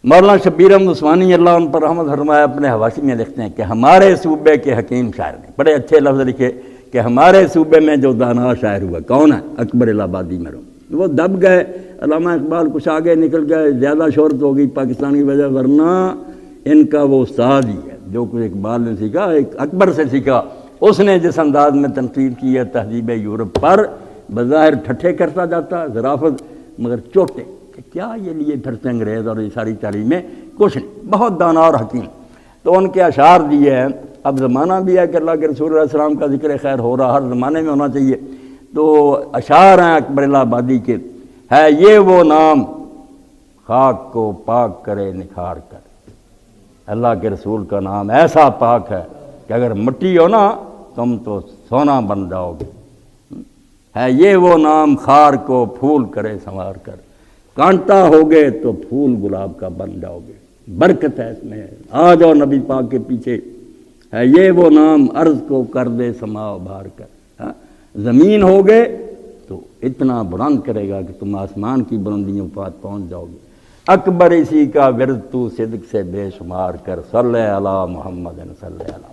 مولانا شبیر احمد عثمانی اللہ ان پر رحمت فرمایا اپنے حواشی میں لکھتے ہیں کہ ہمارے صوبے کے حکیم شاعر نے بڑے اچھے لفظ لکھے کہ ہمارے صوبے میں جو دانا شاعر ہوا کون ہے؟ اکبر الہ آبادی میں وہ دب گئے، علامہ اقبال کچھ آگے نکل گئے، زیادہ شہرت ہو گئی پاکستان کی وجہ، ورنہ ان کا وہ استاد ہی ہے جو کچھ اقبال نے سیکھا ایک اکبر سے سیکھا۔ اس نے جس انداز میں تنقید کی ہے تہذیب یورپ پر، بظاہر ٹھٹھے کرتا جاتا ظرافت، مگر چوٹے کہ کیا یہ لیے پھرتے انگریز اور یہ ساری تعلیمیں، کچھ نہیں، بہت دانا اور حکیم۔ تو ان کے اشعار دیے ہیں۔ اب زمانہ بھی ہے کہ اللہ کے رسول علیہ السلام کا ذکر خیر ہو رہا، ہر زمانے میں ہونا چاہیے۔ تو اشعار ہیں اکبر الہ آبادی کے، ہے یہ وہ نام خاک کو پاک کرے نکھار کر۔ اللہ کے رسول کا نام ایسا پاک ہے کہ اگر مٹی ہو نا تم تو سونا بن جاؤ گے۔ ہے یہ وہ نام خار کو پھول کرے سنوار کر، کانٹا ہوگے تو پھول گلاب کا بن جاؤ گے۔ برکت ہے اس میں، آ جاؤ نبی پاک کے پیچھے۔ ہے یہ وہ نام عرض کو کر دے سما ابھار کر، زمین ہوگے تو اتنا بلند کرے گا کہ تم آسمان کی بلندیوں پر پہنچ جاؤ گے۔ اکبر اسی کا ورد تو صدق سے بے شمار کر، صلی علی محمد صلی علی